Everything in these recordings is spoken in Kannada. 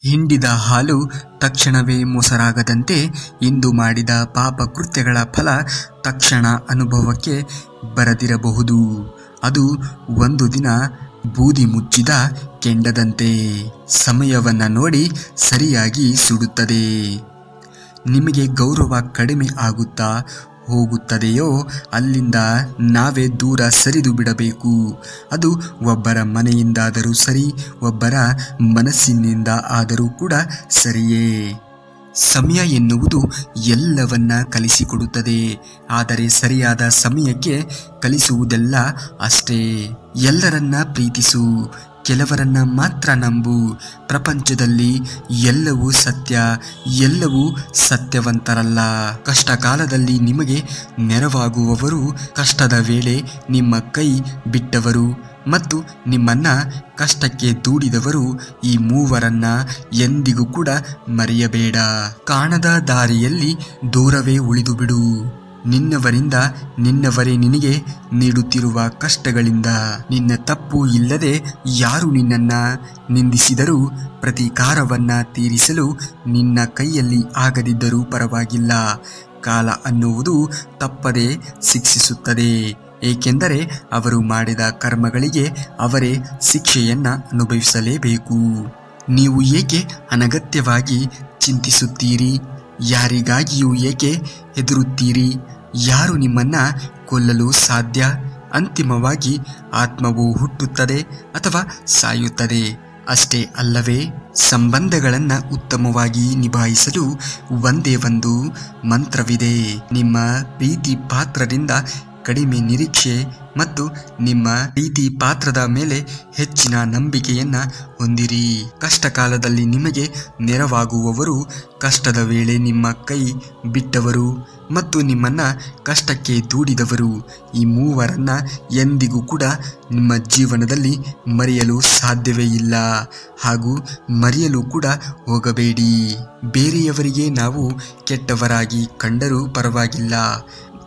ಹಿಂಡಿದ ಹಾಲು ತಕ್ಷಣವೇ ಮೊಸರಾಗದಂತೆ ಇಂದು ಮಾಡಿದ ಪಾಪ ಕೃತ್ಯಗಳ ಫಲ ತಕ್ಷಣ ಅನುಭವಕ್ಕೆ ಬರದಿರಬಹುದು. ಅದು ಒಂದು ದಿನ ಬೂದಿ ಮುಚ್ಚಿದ ಕೆಂಡದಂತೆ ಸಮಯವನ್ನ ನೋಡಿ ಸರಿಯಾಗಿ ಸುಡುತ್ತದೆ. ನಿಮಗೆ ಗೌರವ ಕಡಿಮೆ ಆಗುತ್ತಾ ಹೋಗುತ್ತದೆಯೋ ಅಲ್ಲಿಂದ ನಾವೇ ದೂರ ಸರಿದು ಬಿಡಬೇಕು. ಅದು ಒಬ್ಬರ ಮನೆಯಿಂದಾದರೂ ಸರಿ, ಒಬ್ಬರ ಮನಸ್ಸಿನಿಂದ ಆದರೂ ಕೂಡ ಸರಿಯೇ. ಸಮಯ ಎನ್ನುವುದು ಎಲ್ಲವನ್ನ ಕಲಿಸಿಕೊಡುತ್ತದೆ, ಆದರೆ ಸರಿಯಾದ ಸಮಯಕ್ಕೆ ಕಲಿಸುವುದೆಲ್ಲ ಅಷ್ಟೇ. ಎಲ್ಲರನ್ನ ಪ್ರೀತಿಸು, ಕೆಲವರನ್ನ ಮಾತ್ರ ನಂಬು. ಪ್ರಪಂಚದಲ್ಲಿ ಎಲ್ಲವೂ ಸತ್ಯ, ಎಲ್ಲವೂ ಸತ್ಯವಂತರಲ್ಲ. ಕಷ್ಟ ಕಾಲದಲ್ಲಿ ನಿಮಗೆ ನೆರವಾಗುವವರು, ಕಷ್ಟದ ವೇಳೆ ನಿಮ್ಮ ಕೈ ಬಿಟ್ಟವರು ಮತ್ತು ನಿಮ್ಮನ್ನ ಕಷ್ಟಕ್ಕೆ ದೂಡಿದವರು, ಈ ಮೂವರನ್ನ ಎಂದಿಗೂ ಕೂಡ ಮರೆಯಬೇಡ. ಕಾಣದ ದಾರಿಯಲ್ಲಿ ದೂರವೇ ಉಳಿದು ಬಿಡು. ನಿನ್ನವರಿಂದ ನಿನ್ನವರೇ ನಿನಗೆ ನೀಡುತ್ತಿರುವ ಕಷ್ಟಗಳಿಂದ ನಿನ್ನ ತಪ್ಪು ಇಲ್ಲದೆ ಯಾರು ನಿನ್ನನ್ನ ನಿಂದಿಸಿದರೂ ಪ್ರತೀಕಾರವನ್ನ ತೀರಿಸಲು ನಿನ್ನ ಕೈಯಲ್ಲಿ ಆಗದಿದ್ದರೂ ಪರವಾಗಿಲ್ಲ. ಕಾಲ ಅನ್ನುವುದು ತಪ್ಪದೇ ಶಿಕ್ಷಿಸುತ್ತದೆ, ಏಕೆಂದರೆ ಅವರು ಮಾಡಿದ ಕರ್ಮಗಳಿಗೆ ಅವರೇ ಶಿಕ್ಷೆಯನ್ನ ಅನುಭವಿಸಲೇಬೇಕು. ನೀವು ಏಕೆ ಅನಗತ್ಯವಾಗಿ ಚಿಂತಿಸುತ್ತೀರಿ? ಯಾರಿಗಾಗಿಯೂ ಏಕೆ ಹೆದರುತ್ತೀರಿ? ಯಾರು ನಿಮ್ಮನ್ನ ಕೊಲ್ಲಲು ಸಾಧ್ಯ? ಅಂತಿಮವಾಗಿ ಆತ್ಮವು ಹುಟ್ಟುತ್ತದೆ ಅಥವಾ ಸಾಯುತ್ತದೆ, ಅಷ್ಟೇ ಅಲ್ಲವೇ? ಸಂಬಂಧಗಳನ್ನು ಉತ್ತಮವಾಗಿ ನಿಭಾಯಿಸಲು ಒಂದೇ ಒಂದು ಮಂತ್ರವಿದೆ. ನಿಮ್ಮ ಪ್ರೀತಿ ಪಾತ್ರರಿಂದ ಕಡಿಮೆ ನಿರೀಕ್ಷೆ ಮತ್ತು ನಿಮ್ಮ ಪ್ರೀತಿ ಪಾತ್ರದ ಮೇಲೆ ಹೆಚ್ಚಿನ ನಂಬಿಕೆಯನ್ನ ಹೊಂದಿರಿ. ಕಷ್ಟ ಕಾಲದಲ್ಲಿ ನಿಮಗೆ ನೆರವಾಗುವವರು, ಕಷ್ಟದ ವೇಳೆ ನಿಮ್ಮ ಕೈ ಬಿಟ್ಟವರು ಮತ್ತು ನಿಮ್ಮನ್ನ ಕಷ್ಟಕ್ಕೆ ದೂಡಿದವರು, ಈ ಮೂವರನ್ನ ಎಂದಿಗೂ ಕೂಡ ನಿಮ್ಮ ಜೀವನದಲ್ಲಿ ಮರೆಯಲು ಸಾಧ್ಯವೇ ಇಲ್ಲ, ಹಾಗೂ ಮರೆಯಲು ಕೂಡ ಹೋಗಬೇಡಿ. ಬೇರೆಯವರಿಗೆ ನಾವು ಕೆಟ್ಟವರಾಗಿ ಕಂಡರೂ ಪರವಾಗಿಲ್ಲ,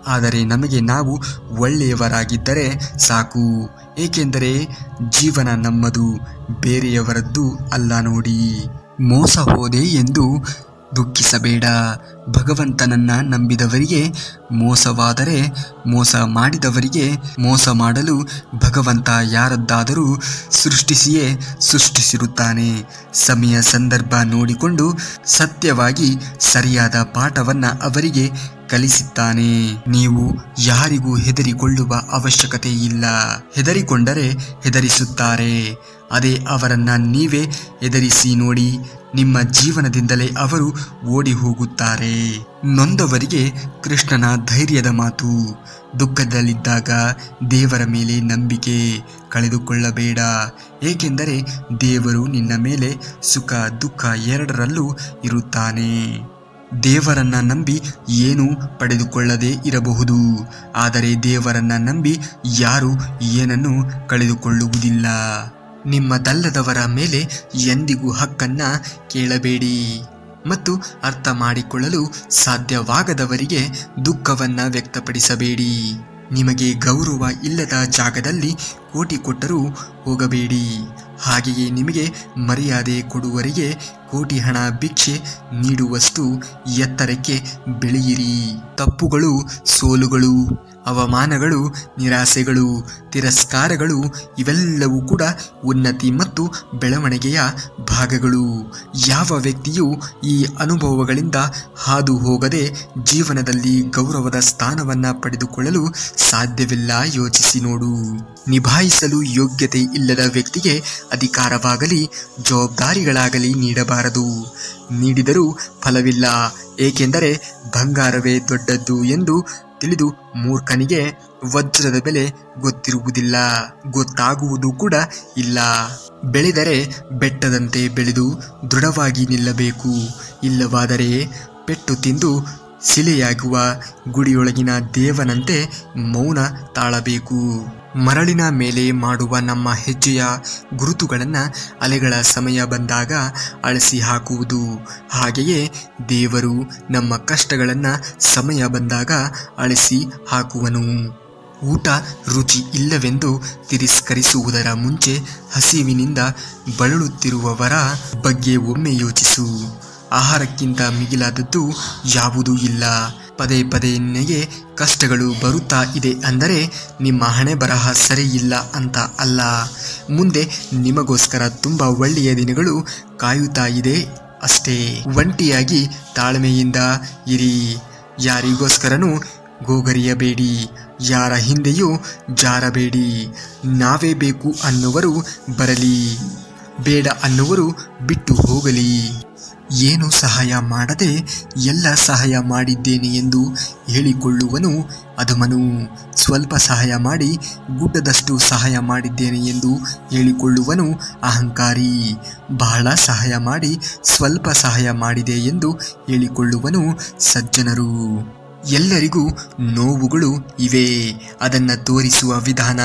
ಆದರೆ ನಮಗೆ ನಾವು ಒಳ್ಳೆಯವರಾಗಿದ್ದರೆ ಸಾಕು. ಏಕೆಂದರೆ ಜೀವನ ನಮ್ಮದು, ಬೇರೆಯವರದ್ದು ಅಲ್ಲ ನೋಡಿ. ಮೋಸ ಹೋದೆ ಎಂದು ದುಃಖಿಸಬೇಡ. ಭಗವಂತನನ್ನ ನಂಬಿದವರಿಗೆ ಮೋಸವಾದರೆ, ಮೋಸ ಮಾಡಿದವರಿಗೆ ಮೋಸ ಮಾಡಲು ಭಗವಂತ ಯಾರದ್ದಾದರೂ ಸೃಷ್ಟಿಸಿರುತ್ತಾನೆ. ಸಮಯ ಸಂದರ್ಭ ನೋಡಿಕೊಂಡು ಸತ್ಯವಾಗಿ ಸರಿಯಾದ ಪಾಠವನ್ನ ಅವರಿಗೆ ಕಲಿಸುತ್ತಾನೆ. ನೀವು ಯಾರಿಗೂ ಹೆದರಿಕೊಳ್ಳುವ ಅವಶ್ಯಕತೆ ಇಲ್ಲ. ಹೆದರಿಕೊಂಡರೆ ಹೆದರಿಸುತ್ತಾರೆ, ಅದೇ ಅವರನ್ನ ನೀವೇ ಹೆದರಿಸಿ ನೋಡಿ, ನಿಮ್ಮ ಜೀವನದಿಂದಲೇ ಅವರು ಓಡಿ ಹೋಗುತ್ತಾರೆ. ನೊಂದವರಿಗೆ ಕೃಷ್ಣನ ಧೈರ್ಯದ ಮಾತು: ದುಃಖದಲ್ಲಿದ್ದಾಗ ದೇವರ ಮೇಲೆ ನಂಬಿಕೆ ಕಳೆದುಕೊಳ್ಳಬೇಡ, ಏಕೆಂದರೆ ದೇವರು ನಿನ್ನ ಮೇಲೆ ಸುಖ ದುಃಖ ಎರಡರಲ್ಲೂ ಇರುತ್ತಾನೆ. ದೇವರನ್ನ ನಂಬಿ ಏನೂ ಪಡೆದುಕೊಳ್ಳದೆ ಇರಬಹುದು, ಆದರೆ ದೇವರನ್ನ ನಂಬಿ ಯಾರು ಏನನ್ನು ಕಳೆದುಕೊಳ್ಳುವುದಿಲ್ಲ. ನಿಮ್ಮದಲ್ಲದವರ ಮೇಲೆ ಎಂದಿಗೂ ಹಕ್ಕನ್ನ ಕೇಳಬೇಡಿ ಮತ್ತು ಅರ್ಥ ಮಾಡಿಕೊಳ್ಳಲು ಸಾಧ್ಯವಾಗದವರಿಗೆ ದುಃಖವನ್ನ ವ್ಯಕ್ತಪಡಿಸಬೇಡಿ. ನಿಮಗೆ ಗೌರವ ಇಲ್ಲದ ಜಾಗದಲ್ಲಿ ಕೋಟಿ ಕೊಟ್ಟರೂ ಹೋಗಬೇಡಿ. ಹಾಗೆಯೇ ನಿಮಗೆ ಮರ್ಯಾದೆ ಕೊಡುವವರಿಗೆ ಕೋಟಿ ಹಣ ಭಿಕ್ಷೆ ನೀಡುವಷ್ಟು ಎತ್ತರಕ್ಕೆ ಬೆಳೆಯಿರಿ. ತಪ್ಪುಗಳು, ಸೋಲುಗಳು, ಅವಮಾನಗಳು, ನಿರಾಸೆಗಳು, ತಿರಸ್ಕಾರಗಳು ಇವೆಲ್ಲವೂ ಕೂಡ ಉನ್ನತಿ ಮತ್ತು ಬೆಳವಣಿಗೆಯ ಭಾಗಗಳು. ಯಾವ ವ್ಯಕ್ತಿಯೂ ಈ ಅನುಭವಗಳಿಂದ ಹಾದು ಹೋಗದೆ ಜೀವನದಲ್ಲಿ ಗೌರವದ ಸ್ಥಾನವನ್ನ ಪಡೆದುಕೊಳ್ಳಲು ಸಾಧ್ಯವಿಲ್ಲ. ಯೋಚಿಸಿ ನೋಡು. ನಿಭಾಯಿಸಲು ಯೋಗ್ಯತೆ ಇಲ್ಲದ ವ್ಯಕ್ತಿಗೆ ಅಧಿಕಾರವಾಗಲಿ ಜವಾಬ್ದಾರಿಗಳಾಗಲಿ ನೀಡಬಾರದು. ನೀಡಿದರೂ ಫಲವಿಲ್ಲ, ಏಕೆಂದರೆ ಬಂಗಾರವೇ ದೊಡ್ಡದ್ದು ಎಂದು ತಿಳಿದು ಮೂರ್ಖನಿಗೆ ವಜ್ರದ ಬೆಲೆ ಗೊತ್ತಿರುವುದಿಲ್ಲ, ಗೊತ್ತಾಗುವುದು ಕೂಡ ಇಲ್ಲ. ಬೆಳೆದರೆ ಬೆಟ್ಟದಂತೆ ಬೆಳೆದು ದೃಢವಾಗಿ ನಿಲ್ಲಬೇಕು, ಇಲ್ಲವಾದರೆ ಪೆಟ್ಟು ತಿಂದು ಶಿಲೆಯಾಗುವ ಗುಡಿಯೊಳಗಿನ ದೇವನಂತೆ ಮೌನ ತಾಳಬೇಕು. ಮರಳಿನ ಮೇಲೆ ಮಾಡುವ ನಮ್ಮ ಹೆಜ್ಜೆಯ ಗುರುತುಗಳನ್ನು ಅಲೆಗಳ ಸಮಯ ಬಂದಾಗ ಅಳಿಸಿ ಹಾಕುವುದು, ಹಾಗೆಯೇ ದೇವರು ನಮ್ಮ ಕಷ್ಟಗಳನ್ನು ಸಮಯ ಬಂದಾಗ ಅಳಿಸಿ ಹಾಕುವನು. ಊಟ ರುಚಿ ಇಲ್ಲವೆಂದು ತಿರಸ್ಕರಿಸುವುದರ ಮುಂಚೆ ಹಸಿವಿನಿಂದ ಬಳಲುತ್ತಿರುವವರ ಬಗ್ಗೆ ಒಮ್ಮೆ ಯೋಚಿಸು. ಆಹಾರಕ್ಕಿಂತ ಮಿಗಿಲಾದದ್ದು ಯಾವುದೂ ಇಲ್ಲ. ಪದೇ ಪದೇ ನಿನಗೆ ಕಷ್ಟಗಳು ಬರುತ್ತಾ ಇದೆ ಅಂದರೆ ನಿಮ್ಮ ಹಣೆ ಬರಹ ಸರಿ ಇಲ್ಲ ಅಂತ ಅಲ್ಲ. ಮುಂದೆ ನಿಮಗೋಸ್ಕರ ತುಂಬ ಒಳ್ಳೆಯ ದಿನಗಳು ಕಾಯುತ್ತಾ ಇದೆ ಅಷ್ಟೇ. ಒಂಟಿಯಾಗಿ ತಾಳ್ಮೆಯಿಂದ ಇರಿ. ಯಾರಿಗೋಸ್ಕರನೂ ಗೋಗರಿಯಬೇಡಿ. ಯಾರ ಹಿಂದೆಯೂ ಜಾರಬೇಡಿ. ನಾವೇ ಬೇಕು ಅನ್ನುವರು ಬರಲಿ, ಬೇಡ ಅನ್ನುವರು ಬಿಟ್ಟು ಹೋಗಲಿ. ಏನು ಸಹಾಯ ಮಾಡದೆ ಎಲ್ಲ ಸಹಾಯ ಮಾಡಿದ್ದೇನೆ ಎಂದು ಹೇಳಿಕೊಳ್ಳುವನು ಅಧಮನು. ಸ್ವಲ್ಪ ಸಹಾಯ ಮಾಡಿ ಗುಡ್ಡದಷ್ಟು ಸಹಾಯ ಮಾಡಿದ್ದೇನೆ ಎಂದು ಹೇಳಿಕೊಳ್ಳುವನು ಅಹಂಕಾರಿ. ಬಹಳ ಸಹಾಯ ಮಾಡಿ ಸ್ವಲ್ಪ ಸಹಾಯ ಮಾಡಿದೆ ಎಂದು ಹೇಳಿಕೊಳ್ಳುವನು ಸಜ್ಜನರು. ಎಲ್ಲರಿಗೂ ನೋವುಗಳು ಇವೆ. ಅದನ್ನು ತೋರಿಸುವ ವಿಧಾನ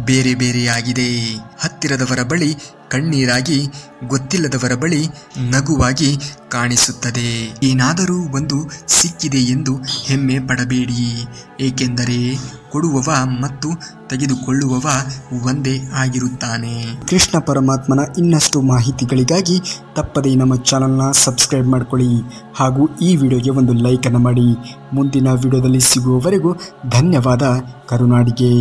ಬೇರೆ ಬೇರೆಯಾಗಿದೆ. ಹತ್ತಿರದವರ ಬಳಿ ಕಣ್ಣೀರಾಗಿ, ಗೊತ್ತಿಲ್ಲದವರ ಬಳಿ ನಗುವಾಗಿ ಕಾಣಿಸುತ್ತದೆ. ಏನಾದರೂ ಒಂದು ಸಿಕ್ಕಿದೆ ಎಂದು ಹೆಮ್ಮೆ ಪಡಬೇಡಿ, ಏಕೆಂದರೆ ಕೊಡುವವ ಮತ್ತು ತೆಗೆದುಕೊಳ್ಳುವವ ಒಂದೇ ಆಗಿರುತ್ತಾನೆ. ಕೃಷ್ಣ ಪರಮಾತ್ಮನ ಇನ್ನಷ್ಟು ಮಾಹಿತಿಗಳಿಗಾಗಿ ತಪ್ಪದೇ ನಮ್ಮ ಚಾನಲ್ನ ಸಬ್ಸ್ಕ್ರೈಬ್ ಮಾಡಿಕೊಳ್ಳಿ ಹಾಗೂ ಈ ವಿಡಿಯೋಗೆ ಒಂದು ಲೈಕನ್ನು ಮಾಡಿ. ಮುಂದಿನ ವಿಡಿಯೋದಲ್ಲಿ ಸಿಗುವವರೆಗೂ ಧನ್ಯವಾದ. ಕರುನಾಡಿಗೆ.